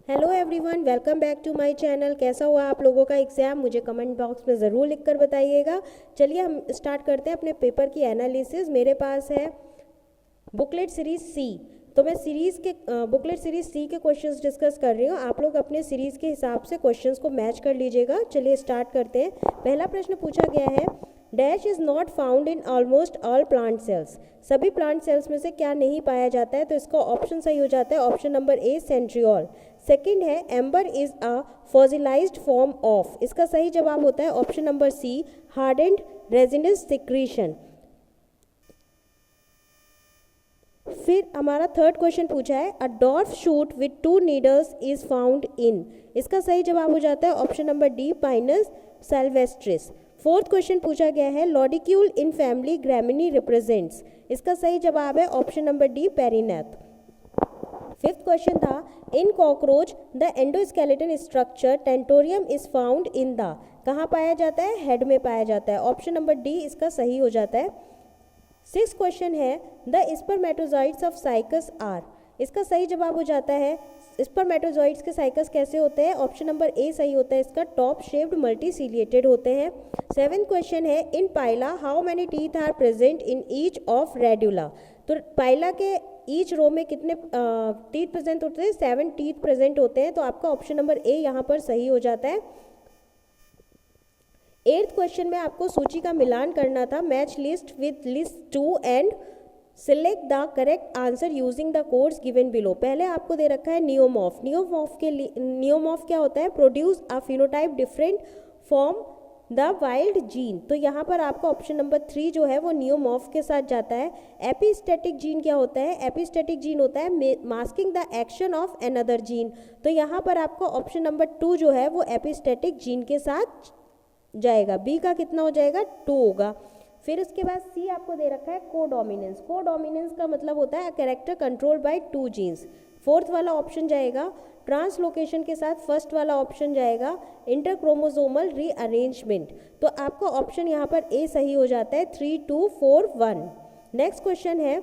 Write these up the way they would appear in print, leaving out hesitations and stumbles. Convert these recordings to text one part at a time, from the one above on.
Hello everyone, welcome back to my channel. कैसा हुआ आप लोगों का एग्ज़ाम? मुझे कमेंट बॉक्स में ज़रूर लिखकर बताइएगा। चलिए हम स्टार्ट करते हैं अपने पेपर की एनालिसिस। मेरे पास है बुकलेट सीरीज़ सी, तो मैं बुकलेट सीरीज़ सी के क्वेश्चंस डिस्कस कर रही हूँ। आप लोग अपने सीरीज़ के हिसाब से क्वेश्चंस को मैच कर लीजिएगा। चलिए स्टार्ट करते हैं। पहला प्रश्न पूछा गया है, dash is not found in almost all plant cells. सभी प्लांट सेल्स में से क्या नहीं पाया जाता है? तो इसका ऑप्शन सही हो जाता है option number A, centriole. Second है, amber is a fossilised form of. इसका सही जवाब होता है option number C, hardened resinous secretion. फिर हमारा थर्ड क्वेश्चन पूछा है, a dwarf shoot with 2 needles is found in. इसका सही जवाब हो जाता है option number D, Pinus sylvestris. Fourth question पूछा गया है, lodicule in family Gramineae represents. इसका सही जवाब है option number D, पेरिनेथ। Fifth question था, इन cockroach the endoskeleton structure tentorium is found in the. कहाँ पाया जाता है? हेड में पाया जाता है। ऑप्शन नंबर डी इसका सही हो जाता है। सिक्स क्वेश्चन है, द स्पर्मेटोजॉइड्स ऑफ साइकस आर। इसका सही जवाब हो जाता है, स्पर्मेटोजॉइड्स के साइकस कैसे होते हैं? ऑप्शन नंबर ए सही होता है इसका, टॉप शेप्ड मल्टीसिलिएटेड होते हैं। सेवेंथ क्वेश्चन है, in Pila how many teeth are present in each of radula. तो पाइला के ईच रो में कितने टीथ प्रेजेंट होते हैं? 7 टीथ प्रेजेंट होते हैं। तो आपका ऑप्शन नंबर ए यहाँ पर सही हो जाता है। एट्थ क्वेश्चन में आपको सूची का मिलान करना था, match list with list 2 and select the correct answer using the codes given below. पहले आपको दे रखा है नियोमॉर्फ। नियोमॉर्फ क्या होता है? Produce a phenotype different from the wild gene. तो यहाँ पर आपका ऑप्शन नंबर 3 जो है वो नियोमॉर्फ के साथ जाता है। एपिस्टेटिक जीन क्या होता है? एपिस्टेटिक जीन होता है masking the action of another gene. तो यहाँ पर आपका ऑप्शन नंबर 2 जो है वो एपिस्टेटिक जीन के साथ जाएगा। बी का कितना हो जाएगा? 2 होगा। फिर उसके बाद सी आपको दे रखा है कोडोमिनेंस। कोडोमिनेंस का मतलब होता है character control by 2 genes. Fourth वाला ऑप्शन जाएगा ट्रांसलोकेशन के साथ। फर्स्ट वाला ऑप्शन जाएगा इंटरक्रोमोसोमल रीअरेंजमेंट। तो आपका ऑप्शन यहाँ पर ए सही हो जाता है, 3 2 4 1। नेक्स्ट क्वेश्चन है,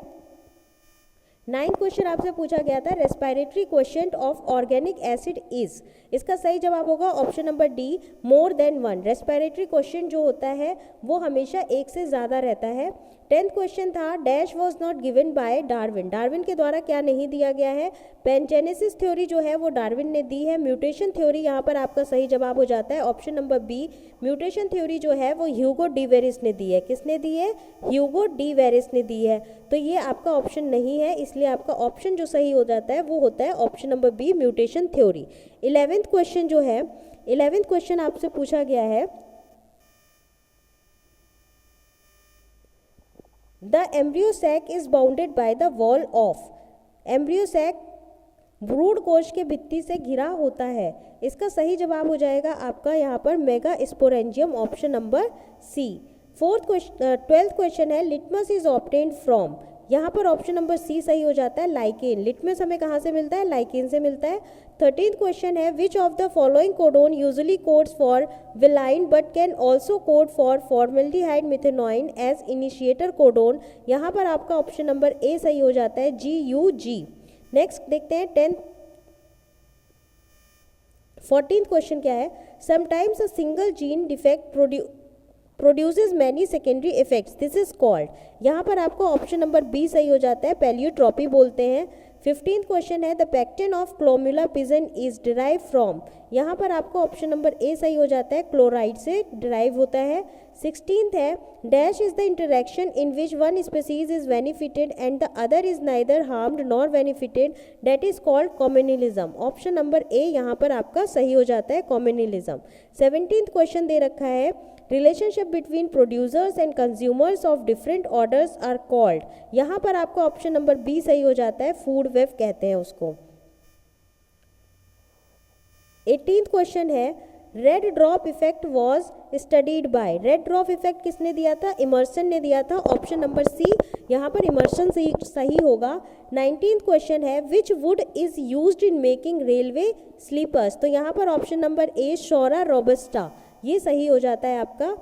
9th क्वेश्चन आपसे पूछा गया था, respiratory quotient of organic acid is. इसका सही जवाब होगा option number D, more than 1। Respiratory quotient जो होता है वो हमेशा 1 से ज़्यादा रहता है। 10th क्वेश्चन था, dash was not given by Darwin. Darwin के द्वारा क्या नहीं दिया गया है? पेनजेनेसिस थ्योरी जो है वो डार्विन ने दी है। म्यूटेशन थ्योरी यहाँ पर आपका सही जवाब हो जाता है option number B, mutation theory जो है वो ह्यूगो डी वेरिस ने दी है। किसने दी है? ह्यूगो डी वेरिस ने दी है। तो ये आपका ऑप्शन नहीं है, इसलिए आपका ऑप्शन जो सही हो जाता है वो होता है option number B, mutation theory. 11th question जो है, 11th क्वेश्चन आपसे पूछा गया है, the embryo sac is bounded by the wall of. Embryo sac भ्रूण कोश के भित्ति से घिरा होता है। इसका सही जवाब हो जाएगा आपका यहाँ पर megasporangium, option number C. 12th question है, लिटमस इज ऑब्टेन्ड फ्रॉम। यहाँ पर ऑप्शन नंबर सी सही हो जाता है, लाइकेन। लिटमस हमें कहाँ से मिलता है? लाइकेन से मिलता है। 13th क्वेश्चन है, which of the following codon usually codes for valine but can also code for formaldehyde methionine as initiator codon. यहाँ पर आपका ऑप्शन नंबर ए सही हो जाता है, GUG। नेक्स्ट देखते हैं 14th क्वेश्चन क्या है, sometimes a single gene defect produces many secondary effects, this is called. यहाँ पर आपको ऑप्शन नंबर बी सही हो जाता है, पैलियोट्रॉपी बोलते हैं। 15th क्वेश्चन है, the pecten of Columba pigeon is derive from. यहाँ पर आपको ऑप्शन नंबर ए सही हो जाता है, क्लोराइड से डिराइव होता है। 16th है, dash is the interaction in which one species is benefited and the other is neither harmed nor benefited, that is called communalism. Option number A यहाँ पर आपका सही हो जाता है, कॉम्युनलिज्म। 17th क्वेश्चन दे रखा है, relationship between producers and consumers of different orders are called. यहाँ पर आपका ऑप्शन नंबर बी सही हो जाता है, फूड वेब कहते हैं उसको। 18th क्वेश्चन है, red drop effect was studied by. Red drop effect किसने दिया था? इमर्सन ने दिया था, ऑप्शन नंबर सी यहाँ पर इमर्सन सही होगा। 19th क्वेश्चन है, which wood is used in making railway sleepers. तो यहाँ पर option number A, Shorea robusta, ये सही हो जाता है आपका।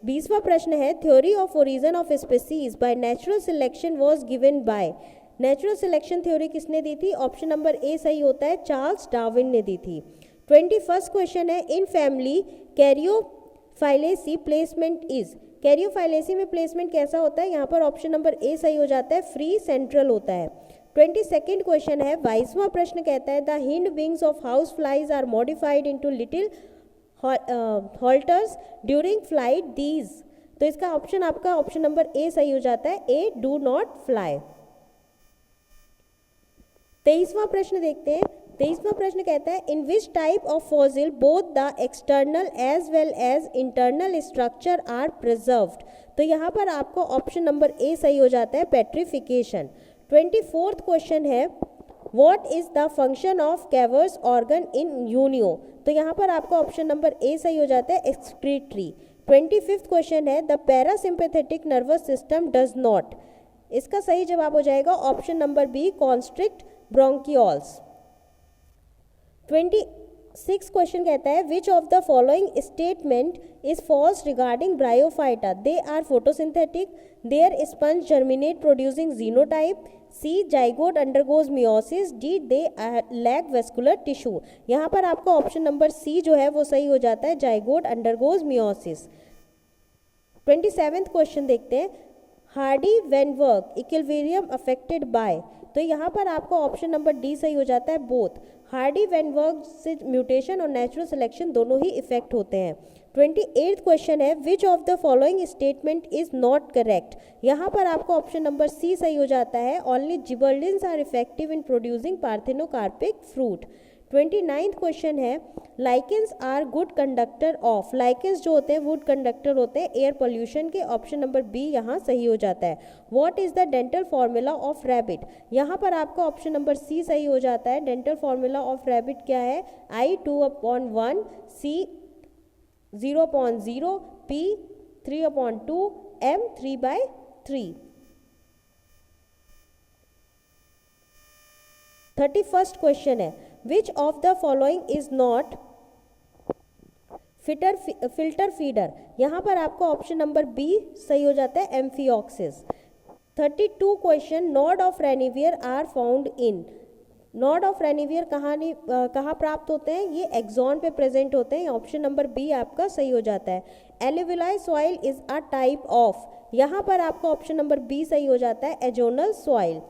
20वां प्रश्न है, theory of origin of species by natural selection was given by. Natural selection theory किसने दी थी? ऑप्शन नंबर ए सही होता है, चार्ल्स डार्विन ने दी थी। 21st क्वेश्चन है, इन फैमिली कैरियोफाइलेसी प्लेसमेंट इज, कैरियोफाइलेसी में प्लेसमेंट कैसा होता है? यहाँ पर ऑप्शन नंबर ए सही हो जाता है, फ्री सेंट्रल होता है। 22nd क्वेश्चन है, 22वां प्रश्न कहता है the hind wings of house flies are modified into little halters during flight these, तो इसका ऑप्शन आपका ऑप्शन नंबर ए सही हो जाता है, ए डू नॉट फ्लाई। 23वां प्रश्न देखते हैं। 23वां प्रश्न कहता है in which type of fossil both the external as well as internal structure are preserved, तो यहाँ पर आपको ऑप्शन नंबर ए सही हो जाता है, पेट्रिफिकेशन। 24th क्वेश्चन है what is the function of Keber's organ in Unio, तो यहाँ पर आपका ऑप्शन नंबर ए सही हो जाता है, एक्सक्रीटरी। 25th क्वेश्चन है the parasympathetic nervous system does not, इसका सही जवाब हो जाएगा option number B, constrict bronchioles. 26 question कहता है which of the following statement is false regarding Bryophyta, they are photosynthetic, their sponge germinate producing genotype, C zygote undergoes meiosis, D they lack vascular tissue, यहाँ पर आपका option number सी जो है वो सही हो जाता है, zygote undergoes meiosis. 27th question देखते हैं हार्डी वेनवर्क इक्विलिब्रियम अफेक्टेड बाय, तो यहाँ पर आपका ऑप्शन नंबर डी सही हो जाता है, बोथ। हार्डी वेनवर्क से म्यूटेशन और नेचुरल सिलेक्शन दोनों ही इफेक्ट होते हैं। 28th क्वेश्चन है which of the following statement is not correct, यहाँ पर आपका ऑप्शन नंबर सी सही हो जाता है, only gibberellins are effective in producing parthenocarpic fruit. 29th question है lichens are good conductor of, lichens जो होते हैं वुड कंडक्टर होते हैं एयर पोल्यूशन के, ऑप्शन नंबर बी यहाँ सही हो जाता है। What is the dental formula of rabbit, यहाँ पर आपका ऑप्शन नंबर सी सही हो जाता है, डेंटल फार्मूला ऑफ रैबिट क्या है, I 2/1, C 0.0, P 3/2, M 3/3। 31st question है which of the following is not filter feeder, यहाँ पर आपका ऑप्शन नंबर बी सही हो जाता है, amphioxus. 32 question node of Ranvier are found in, node of Ranvier कहाँ प्राप्त होते हैं? ये एक्सॉन पे प्रेजेंट होते हैं, ऑप्शन नंबर बी आपका सही हो जाता है। Alluvial soil is a type of, यहाँ पर आपका ऑप्शन नंबर बी सही हो जाता है, azonal soil.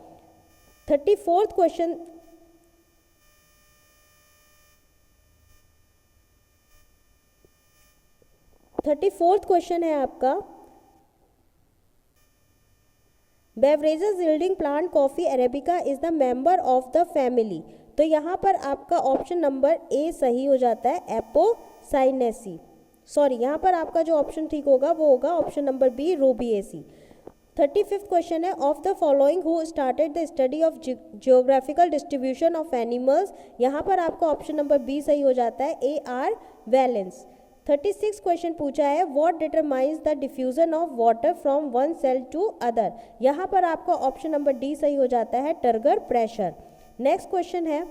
34th question 34th question है आपका beverages yielding plant coffee arabica is the member of the family, तो यहाँ पर आपका ऑप्शन नंबर ए सही हो जाता है, एपोसाइनेसी। सॉरी, यहाँ पर आपका जो ऑप्शन ठीक होगा वो होगा option number B, Rubiaceae. 35th question है of the following who started the study of geographical distribution of animals, यहाँ पर आपका ऑप्शन नंबर बी सही हो जाता है, ए आर वैलेंस। 36 क्वेश्चन पूछा है what determines the diffusion of water from one cell to other, यहाँ पर आपका ऑप्शन नंबर डी सही हो जाता है, टर्गर प्रेशर। नेक्स्ट क्वेश्चन है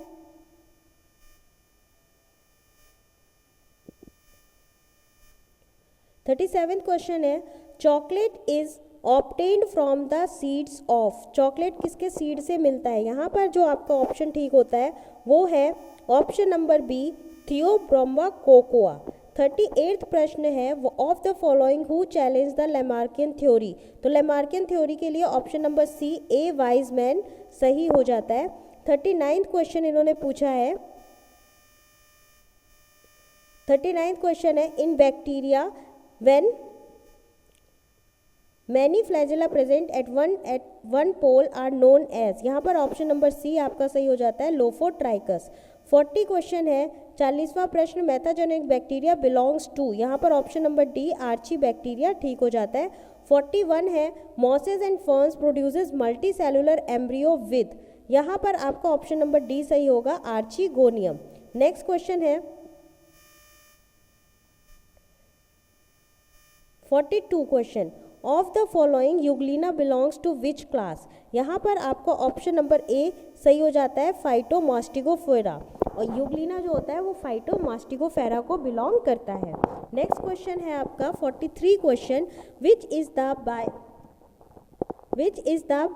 37th क्वेश्चन है chocolate is obtained from the seeds of, chocolate किसके सीड से मिलता है? यहाँ पर जो आपका ऑप्शन ठीक होता है वो है option number B, Theobroma cocoa. 38th प्रश्न है of the following who challenge the Lamarckian theory, तो लैमार्कियन थ्योरी के लिए option number C, A Weismann सही हो जाता है। 39th क्वेश्चन इन्होंने पूछा है 39th क्वेश्चन है in bacteria when many flagella present at one pole are known as, यहाँ पर ऑप्शन नंबर सी आपका सही हो जाता है, लोफोट्राइकस। 40 क्वेश्चन है 40वां प्रश्न मैथाजेनिक बैक्टीरिया बिलोंग्स टू, यहाँ पर option number D, archaebacteria ठीक हो जाता है। 41 है mosses and ferns produces multicellular embryo with, यहाँ पर आपका ऑप्शन नंबर डी सही होगा, आर्चीगोनियम। नेक्स्ट क्वेश्चन है 42 question of the following Euglena belongs to which class, यहाँ पर आपका ऑप्शन नंबर ए सही हो जाता है, फाइटोमास्टिगोफेरा, और यूग्लिना जो होता है वो फाइटोमास्टिगोफेरा को बिलोंग करता है। नेक्स्ट क्वेश्चन है आपका 43 question which is the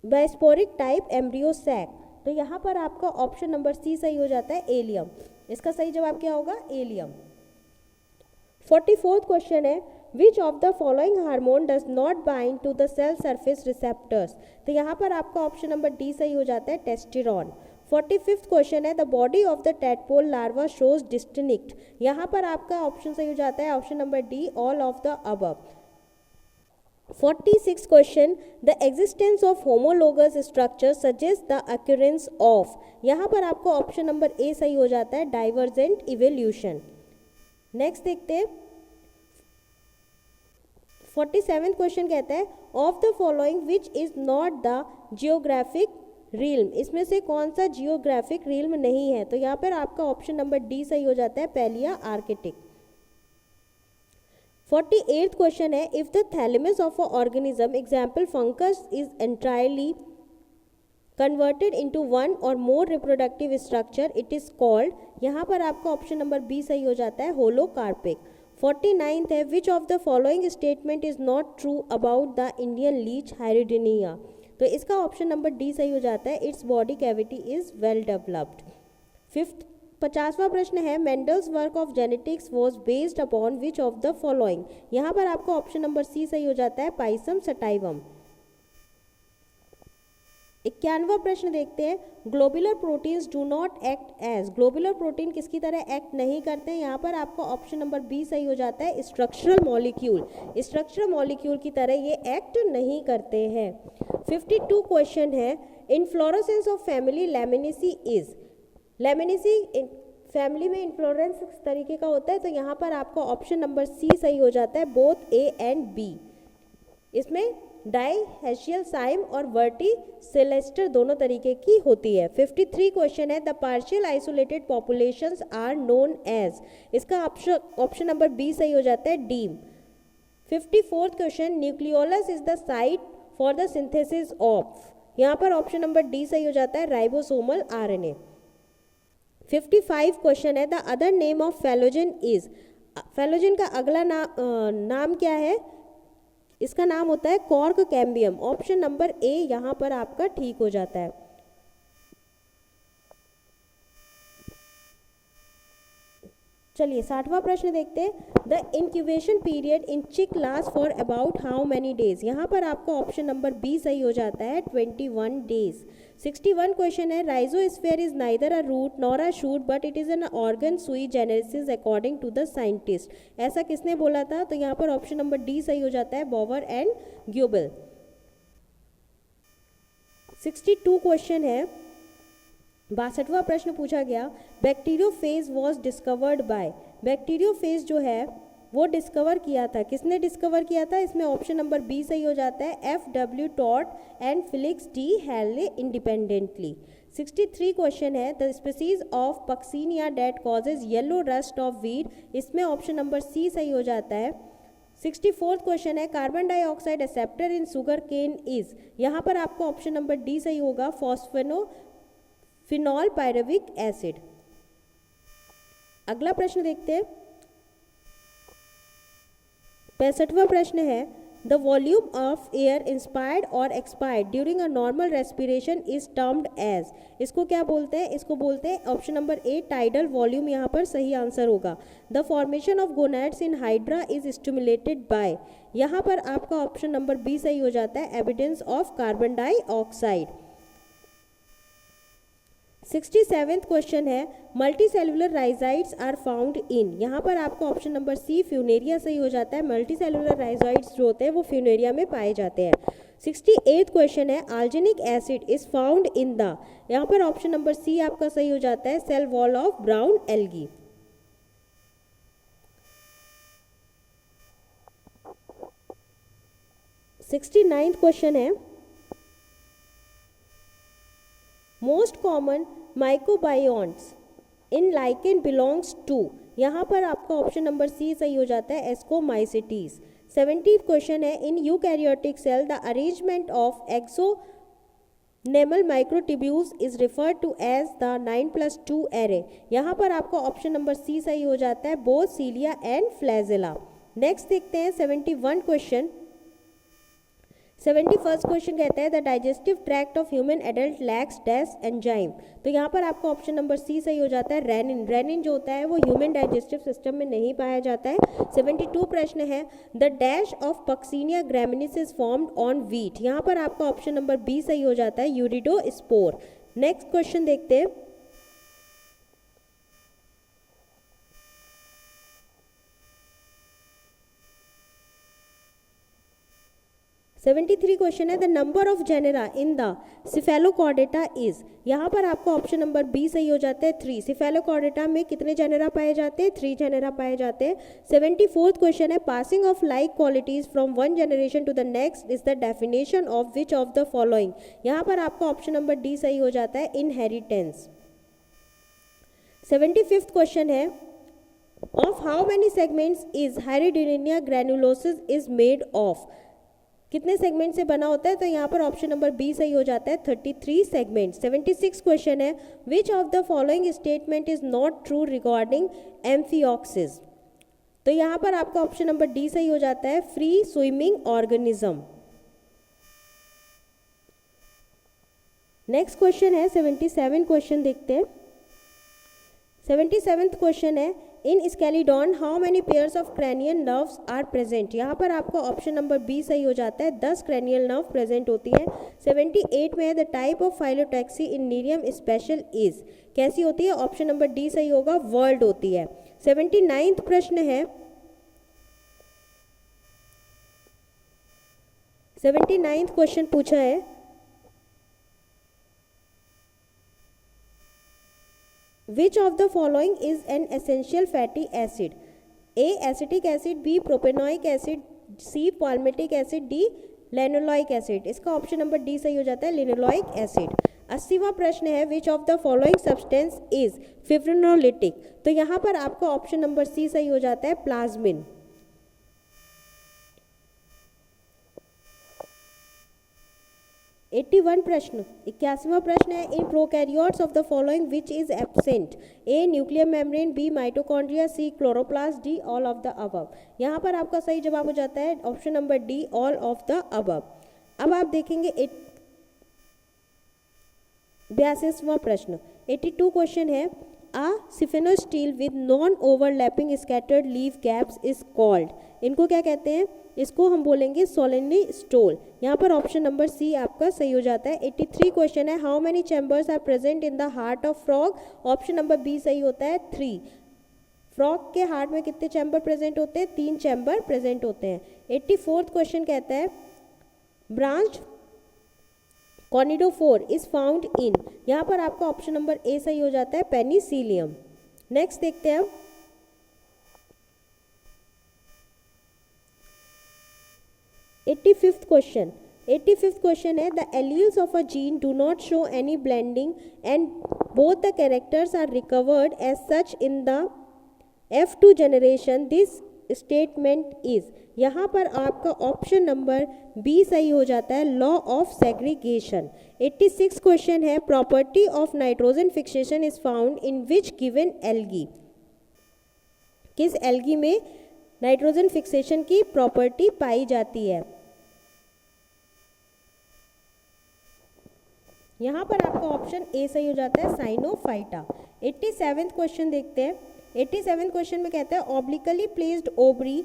bisporic type embryo sac. तो यहाँ पर आपका ऑप्शन नंबर सी सही हो जाता है, एलियम। इसका सही जवाब क्या होगा, एलियम। 44th क्वेश्चन है, which of the following hormone does not bind to the cell surface receptors. तो यहाँ पर आपका ऑप्शन नंबर डी सही हो जाता है, टेस्टिरॉन। 45th क्वेश्चन है, the body of the tadpole larva shows distinct. यहाँ पर आपका ऑप्शन सही हो जाता है, option number D, all of the above. 46th question, the existence of homologous structure suggest the occurrence of. यहाँ पर आपको ऑप्शन नंबर ए सही हो जाता है, डाइवर्जेंट इवोल्यूशन। नेक्स्ट देखते हैं, 47th क्वेश्चन कहता है, of the following which is not the geographic realm. इसमें से कौन सा जियोग्राफिक रील्म नहीं है। तो यहाँ पर आपका ऑप्शन नंबर डी सही हो जाता है, पैलिया आर्कटिक। 48th क्वेश्चन है, if the thallus of a organism example fungus is entirely converted into one और more reproductive structure it is called. यहाँ पर आपका ऑप्शन नंबर बी सही हो जाता है, होलोकार्पिक। 49th है, which of the following statement is not true about the Indian leech Hirudinaria. तो इसका ऑप्शन नंबर डी सही हो जाता है, its body cavity is well developed. 50वां प्रश्न है, Mendel's work of genetics was based upon which of the following. यहाँ पर आपका ऑप्शन नंबर सी सही हो जाता है, पाइसम सटाइवम। 51वां प्रश्न देखते हैं, globular proteins do not act as. Globular protein किसकी तरह एक्ट नहीं करते हैं। यहाँ पर आपका ऑप्शन नंबर बी सही हो जाता है, स्ट्रक्चरल मॉलिक्यूल। स्ट्रक्चरल मॉलिक्यूल की तरह ये एक्ट नहीं करते हैं। 52 क्वेश्चन है, inflorescence of family Lamiaceae is. Lamiaceae family में इन्फ्लोरेंस किस तरीके का होता है। तो यहाँ पर आपका ऑप्शन नंबर सी सही हो जाता है, बोथ ए एंड बी। इसमें डाइहेशियल साइम और वर्टिसिलेस्टर दोनों तरीके की होती है। 53 क्वेश्चन है, the partial isolated populations are known as. इसका ऑप्शन नंबर बी सही हो जाता है, deme. 54th question, nucleolus is the site for the synthesis of. यहाँ पर ऑप्शन नंबर डी सही हो जाता है, राइबोसोमल आरएनए। 55 क्वेश्चन है, the other name of phellogen is. Phellogen का अगला नाम क्या है। इसका नाम होता है cork cambium. Option number A यहाँ पर आपका ठीक हो जाता है। चलिए 60वां प्रश्न देखते हैं, द इंक्यूबेशन पीरियड इन चिक last for about how many days. यहाँ पर आपका ऑप्शन नंबर बी सही हो जाता है, 21 डेज। 61 क्वेश्चन है, rhizosphere is neither a root nor a shoot but it is an organ sui generis according to the scientist. ऐसा किसने बोला था। तो यहाँ पर ऑप्शन नंबर डी सही हो जाता है, बॉवर एंड ग्यूबल। 62 क्वेश्चन है, 62वां प्रश्न पूछा गया, bacteriophage was discovered by. Bacteriophage जो है वो डिस्कवर किया था, किसने डिस्कवर किया था। इसमें ऑप्शन नंबर बी सही हो जाता है, F.W. टॉट and Felix d'Herelle independently. 63 question है, the species of Puccinia that causes yellow rust of wheat. इसमें ऑप्शन नंबर सी सही हो जाता है। 64th क्वेश्चन है, carbon dioxide acceptor in sugar cane is. यहाँ पर आपका ऑप्शन नंबर डी सही होगा, फिनॉल पायरुविक एसिड। अगला प्रश्न देखते हैं, 65वां प्रश्न है, the volume of air inspired और expired during a normal respiration is termed as. इसको क्या बोलते हैं। इसको बोलते हैं option number A, tidal volume यहाँ पर सही आंसर होगा। The formation of gonads in Hydra is stimulated by. यहाँ पर आपका ऑप्शन नंबर बी सही हो जाता है, evidence of carbon dioxide. 67th question है, मल्टीसेलुलर राइजाइड्स आर फाउंड इन। यहाँ पर आपका ऑप्शन नंबर सी, फ्यूनेरिया सही हो जाता है। मल्टीसेलुलर राइजाइड्स जो होते हैं वो फ्यूनेरिया में पाए जाते हैं। 68th क्वेश्चन है, alginic acid is found in the. यहाँ पर ऑप्शन नंबर सी आपका सही हो जाता है, cell wall of brown algae. Sixty question है, most common microbionts in lichen belongs to. यहाँ पर आपका ऑप्शन नंबर सी सही हो जाता है, एस्कोमाइसिटीज। 70th क्वेश्चन है, in eukaryotic cell the arrangement of axonemal microtubules is referred to as the 9+2 array. यहाँ पर आपका ऑप्शन नंबर सी सही हो जाता है, both cilia and flagella. Next देखते हैं 71 क्वेश्चन, 71 क्वेश्चन कहता है the digestive tract of human adult lakhs dash enzyme. तो यहाँ पर आपका ऑप्शन नंबर सी सही हो जाता है, रेनिन। रेनिन जो होता है वो ह्यूमन डाइजेस्टिव सिस्टम में नहीं पाया जाता है। 72 प्रश्न है the dash of Puccinia graminis is formed on wheat. यहाँ पर आपका ऑप्शन नंबर बी सही हो जाता है, यूरिडोस्पोर। नेक्स्ट क्वेश्चन देखते हैं। 73 क्वेश्चन है the number of genera in the cephalochordata is. यहाँ पर आपका ऑप्शन नंबर बी सही हो जाता है, 3। सिफेलोकॉर्डेटा में कितने जेनेरा पाए जाते हैं? 3 जेनेरा पाए जाते हैं। 74 क्वेश्चन है passing of like qualities from one generation to the next is the definition of which of the following. यहाँ पर आपका ऑप्शन नंबर डी सही हो जाता है, इनहेरिटेंस। 75th क्वेश्चन है of how many segments is Hirudinaria granulosa is made of. कितने segment से बना होता है? तो यहाँ पर ऑप्शन नंबर बी सही हो जाता है, 33 सेगमेंट। 76 क्वेश्चन है which of the following statement is not true regarding amphioxus. तो यहाँ पर आपका ऑप्शन नंबर डी सही हो जाता है, free swimming organism. Next question है 77 क्वेश्चन देखते हैं। 77th क्वेश्चन है in Scoliodon how many pairs of cranial nerves are present. यहाँ पर आपका ऑप्शन नंबर बी सही हो जाता है, 10 क्रैनियल नर्व प्रेजेंट होती है। 78 में the type of phyllotaxy in Nerium special is. कैसी होती है? ऑप्शन नंबर डी सही होगा, वर्ल्ड होती है। 79th प्रश्न है 79th क्वेश्चन पूछा है Which of the following is an essential fatty acid? A. Acetic acid, B. Propanoic acid, C. Palmitic acid, D. Linoleic acid। इसका ऑप्शन नंबर डी सही हो जाता है, लिनोलोइक एसिड। 80वां प्रश्न है which of the following substance is fibrinolytic. तो यहाँ पर आपका ऑप्शन नंबर सी सही हो जाता है, प्लाज्मिन। 81 प्रश्न 81वां प्रश्न है in prokaryotes of the following which is absent. A nuclear membrane, B mitochondria, C chloroplast, D all of the above. यहाँ पर आपका सही जवाब हो जाता है option number D, all of the above. अब आप देखेंगे 82वां प्रश्न 82 क्वेश्चन है a siphonostele with non overlapping scattered leaf gaps is called. इनको क्या कहते हैं? इसको हम बोलेंगे सोलेनी स्टोल। यहाँ पर ऑप्शन नंबर सी आपका सही हो जाता है। 83 क्वेश्चन है how many chambers are present in the heart of frog. Option number B सही होता है, 3। फ्रॉग के हार्ट में कितने चैम्बर प्रेजेंट होते हैं? 3 चैम्बर प्रेजेंट होते हैं। 84th क्वेश्चन कहता है ब्रांच कॉनिडोफोर इज फाउंड इन। यहाँ पर आपका ऑप्शन नंबर ए सही हो जाता है, पेनिसिलियम। नेक्स्ट देखते हैं 85th क्वेश्चन। 85th क्वेश्चन है the alleles of a gene do not show any blending and both the characters are recovered as such in the F2 generation this statement is. यहाँ पर आपका option number B सही हो जाता है, law of segregation. 86 question है property of nitrogen fixation is found in which given algae. किस algae में नाइट्रोजन फिक्सेशन की प्रॉपर्टी पाई जाती है? यहाँ पर आपका ऑप्शन ए सही हो जाता है, साइनोफाइटा। 87th क्वेश्चन देखते हैं। 87th क्वेश्चन में कहता है obliquely placed ovary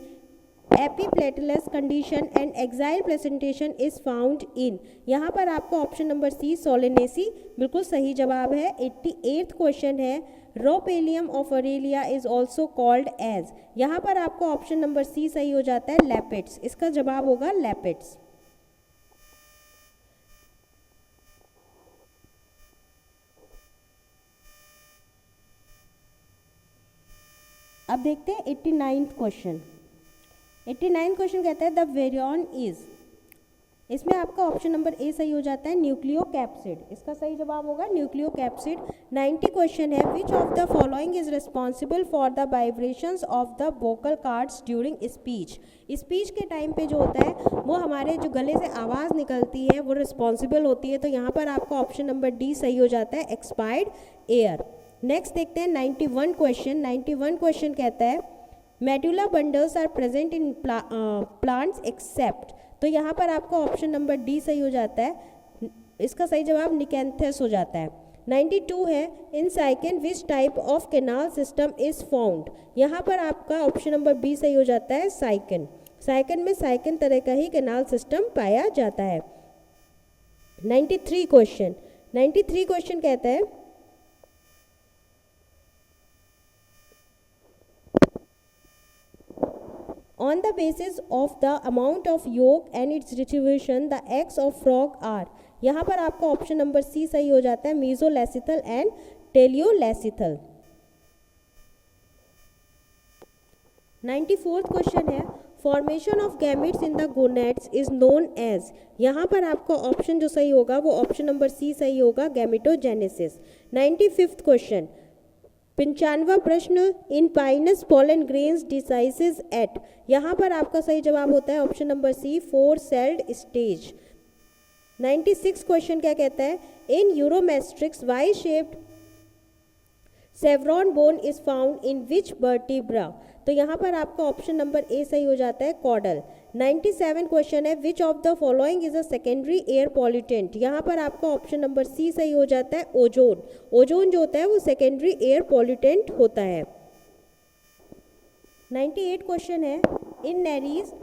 epipetalous condition and axile placentation is found in. यहाँ पर आपका ऑप्शन नंबर सी सोलेनेसी बिल्कुल सही जवाब है। 88th क्वेश्चन है rhopalium of Aurelia is also called as. यहाँ पर आपका ऑप्शन नंबर सी सही हो जाता है, लैपिड्स। इसका जवाब होगा लैपिड्स। अब देखते हैं 89th क्वेश्चन। 89th क्वेश्चन कहता है द वेरियन इज। इसमें आपका ऑप्शन नंबर ए सही हो जाता है, न्यूक्लियोकैप्सिड। इसका सही जवाब होगा न्यूक्लियोकैप्सिड। 90 क्वेश्चन है which of the following is responsible for the vibrations of the vocal cords during speech. Speech के टाइम पे जो होता है वो हमारे जो गले से आवाज़ निकलती है वो रिस्पॉन्सिबल होती है। तो यहाँ पर आपका ऑप्शन नंबर डी सही हो जाता है, एक्सपायर्ड एयर। नेक्स्ट देखते हैं 91 क्वेश्चन। 91 क्वेश्चन कहता है medulla bundles are present in plants except. तो यहाँ पर आपका ऑप्शन नंबर डी सही हो जाता है, इसका सही जवाब निकैंथस हो जाता है। 92 है, in Sycon which type of canal system is found. यहाँ पर आपका ऑप्शन नंबर बी सही हो जाता है, साइकिन। साइकिन में साइकिन तरह का ही कैनाल सिस्टम पाया जाता है। 93 क्वेश्चन कहता है On the basis of the amount of yolk and its distribution, the eggs of frog are। यहाँ पर आपका ऑप्शन नंबर सी सही हो जाता है, mesolecithal and telolecithal. 94th question है, formation of gametes in the gonads is known as. यहाँ पर आपका ऑप्शन जो सही होगा वो ऑप्शन नंबर सी सही होगा, गैमेटोजेनेसिस। 95th क्वेश्चन, 95वां प्रश्न, in Pinus pollen grains dehisces at. यहाँ पर आपका सही जवाब होता है option number C, 4 celled stage. 96 question क्या कहता है, in Uromastix Y shaped chevron bone is found in which vertebra. तो यहाँ पर आपका ऑप्शन नंबर ए सही हो जाता है, कॉडल। 97 क्वेश्चन है, which of the following is a secondary air pollutant. यहाँ पर आपका ऑप्शन नंबर सी सही हो जाता है, ओजोन। ओजोन जो होता है वो सेकेंडरी एयर पॉल्यूटेंट होता है। 98 क्वेश्चन है, in Nereis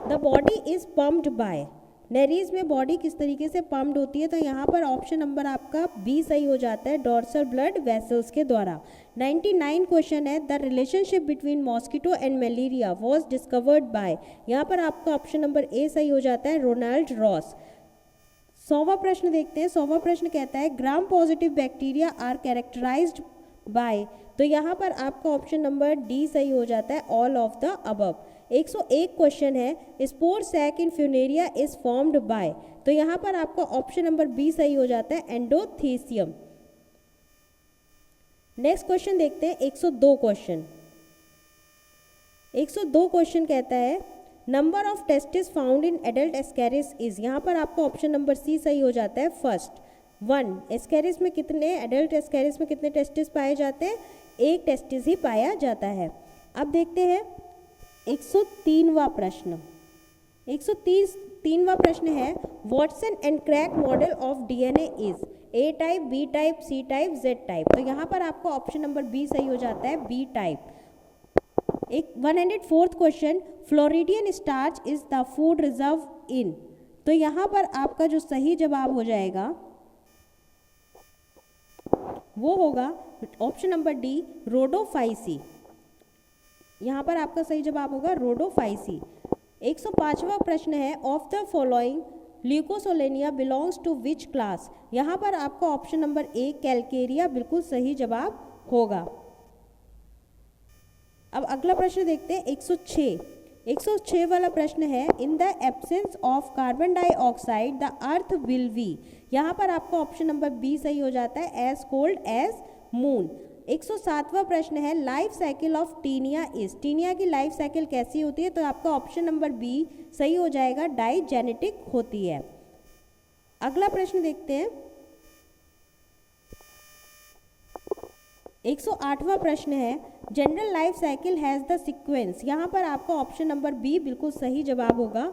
the body is pumped by. Nereis में बॉडी किस तरीके से पम्प्ड होती है, तो यहाँ पर ऑप्शन नंबर आपका बी सही हो जाता है, डॉर्सल ब्लड वेसल्स के द्वारा। 99 क्वेश्चन है, the relationship between mosquito and malaria was discovered by. यहाँ पर आपका ऑप्शन नंबर ए सही हो जाता है, रोनाल्ड रॉस। 100वां प्रश्न देखते हैं। 100वां प्रश्न कहता है, gram positive bacteria are characterized by. तो यहाँ पर आपका ऑप्शन नंबर डी सही हो जाता है, all of the above. 101 question है, spore sac in Funaria is formed by. तो यहाँ पर आपका ऑप्शन नंबर बी सही हो जाता है, एंडोथीसियम। नेक्स्ट क्वेश्चन देखते हैं, 102 क्वेश्चन। 102 क्वेश्चन कहता है, number of testis found in adult Ascaris is. यहाँ पर आपका ऑप्शन नंबर सी सही हो जाता है, फर्स्ट 1। एस्कैरिस में कितने, एडल्ट एस्कैरिस में कितने टेस्टिस पाए जाते हैं, एक टेस्टिस ही पाया जाता है। अब देखते हैं 103वां प्रश्न। 103वां प्रश्न है, Watson and Crick model of DNA is A type, B type, C type, Z type. तो यहाँ पर आपका ऑप्शन नंबर बी सही हो जाता है, बी टाइप। एक 104th question, Floridean starch is the food reserve in. तो यहाँ पर आपका जो सही जवाब हो जाएगा वो होगा ऑप्शन नंबर डी, रोडोफाइसी। यहाँ पर आपका सही जवाब होगा रोडोफाइसी। 105वां प्रश्न है, of the following Leucosolenia belongs to which class. यहाँ पर आपका ऑप्शन नंबर ए, कैलकेरिया बिल्कुल सही जवाब होगा। अब अगला प्रश्न देखते हैं, 106। 106 वाला प्रश्न है, in the absence of carbon dioxide the earth will be. यहाँ पर आपका ऑप्शन नंबर बी सही हो जाता है, एज कोल्ड एज मून। 107वां प्रश्न है, life cycle of Taenia is. Taenia की लाइफ साइकिल कैसी होती है, तो आपका ऑप्शन नंबर बी सही हो जाएगा, डाइजेनेटिक होती है। अगला प्रश्न देखते हैं, 108वां प्रश्न है, general life cycle has the sequence. यहाँ पर आपका ऑप्शन नंबर बी बिल्कुल सही जवाब होगा।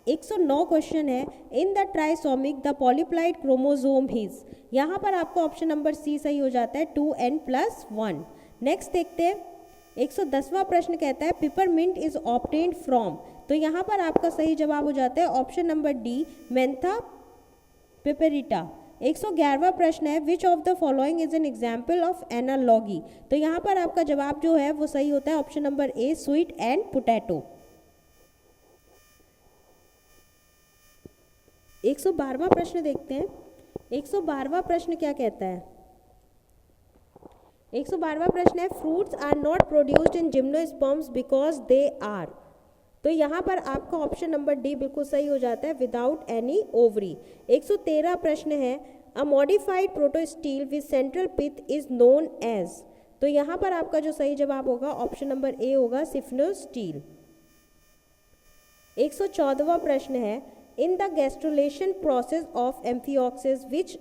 109 क्वेश्चन है, in the trisomic the polyploid chromosome is. यहाँ पर आपका ऑप्शन नंबर सी सही हो जाता है, 2n+1। नेक्स्ट देखते हैं, 110वां प्रश्न कहता है, पिपरमिंट इज ऑब्टेन्ड फ्रॉम। तो यहाँ पर आपका सही जवाब हो जाता है ऑप्शन नंबर डी, मेंथा पिपरिटा। 111वां प्रश्न है, which of the following is an example of analogy. तो यहाँ पर आपका जवाब जो है वो सही होता है option number A, sweet and potato. 112वां प्रश्न देखते हैं। 112वां प्रश्न क्या कहता है, 112वां प्रश्न है, fruits are not produced in gymnosperms because they are. तो यहाँ पर आपका ऑप्शन नंबर डी बिल्कुल सही हो जाता है, विदाउट एनी ओवरी। 113 प्रश्न है, a modified protostele with central pith is known as. तो यहाँ पर आपका जो सही जवाब होगा ऑप्शन नंबर ए होगा, सिफनोस्टील। 114वां प्रश्न है, in the gastrulation process of amphioxus which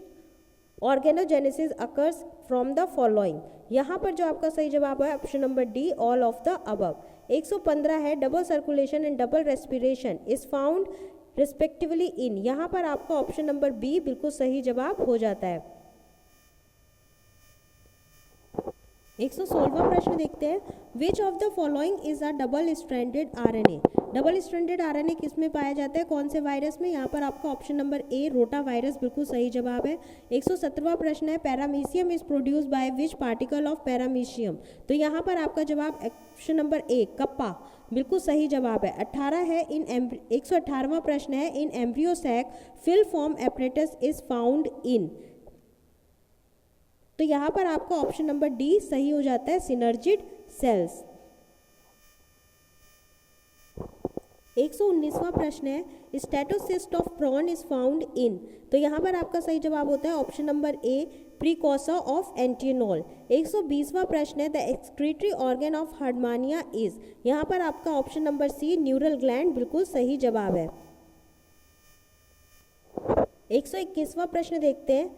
organogenesis occurs from the following, यहाँ पर जो आपका सही जवाब है option number D, all of the above. 115 है double circulation and double respiration is found respectively इन, यहाँ पर आपका ऑप्शन नंबर बी बिल्कुल सही जवाब हो जाता है। 116वां प्रश्न देखते हैं, विच of the following is a double stranded RNA, double stranded RNA किस में पाया जाता है, कौन से वायरस में, यहाँ पर आपका ऑप्शन नंबर ए रोटा वायरस बिल्कुल सही जवाब है। 117वां प्रश्न है, paramecium is produce by which particle of paramecium, तो यहाँ पर आपका जवाब ऑप्शन नंबर ए कप्पा बिल्कुल सही जवाब है। 18 है इन 118वां प्रश्न है, in embryo sac filiform apparatus is found in, तो यहाँ पर आपका ऑप्शन नंबर डी सही हो जाता है, सिनर्जिड सेल्स। 119वां प्रश्न है, statocyst of prawn is found in, तो यहाँ पर आपका सही जवाब होता है option number A precursor of antennule. 120वां प्रश्न है, the excretory organ of Herdmania is, यहाँ पर आपका option number C neural gland बिल्कुल सही जवाब है। 121वां प्रश्न देखते हैं,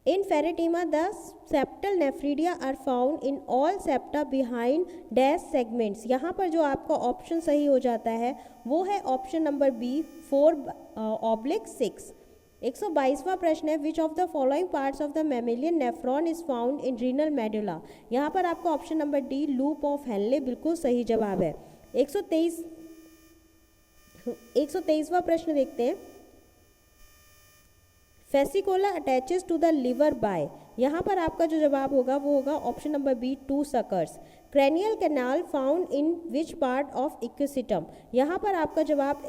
in Pheretima the septal nephridia are found in all septa behind dash segments, यहाँ पर जो आपका ऑप्शन सही हो जाता है वो है ऑप्शन नंबर बी 4/6। 122वां प्रश्न है, which of the following parts of the mammalian nephron is found in renal medulla, यहाँ पर आपका option number D loop of Henle बिल्कुल सही जवाब है। 123वां प्रश्न देखते हैं, Fasciola attaches to the liver by, यहाँ पर आपका जो जवाब होगा वो होगा option number B 2 suckers. Cranial canal found in which part of Equisetum, यहाँ पर आपका जवाब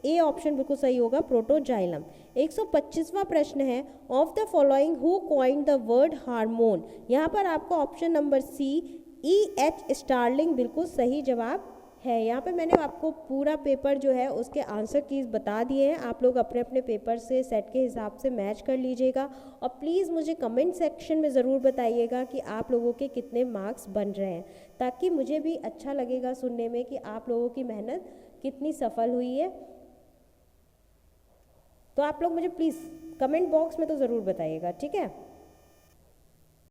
ए ऑप्शन बिल्कुल सही होगा, प्रोटोजाइलम। 125वां प्रश्न है, of the following who coined the word hormone, यहाँ पर आपका ऑप्शन नंबर सी E.H. स्टार्लिंग बिल्कुल सही जवाब है। यहाँ पे मैंने आपको पूरा पेपर जो है उसके आंसर कीज बता दिए हैं, आप लोग अपने अपने पेपर से सेट के हिसाब से मैच कर लीजिएगा और प्लीज़ मुझे कमेंट सेक्शन में ज़रूर बताइएगा कि आप लोगों के कितने मार्क्स बन रहे हैं, ताकि मुझे भी अच्छा लगेगा सुनने में कि आप लोगों की मेहनत कितनी सफल हुई है। तो आप लोग मुझे प्लीज़ कमेंट बॉक्स में तो ज़रूर बताइएगा, ठीक है।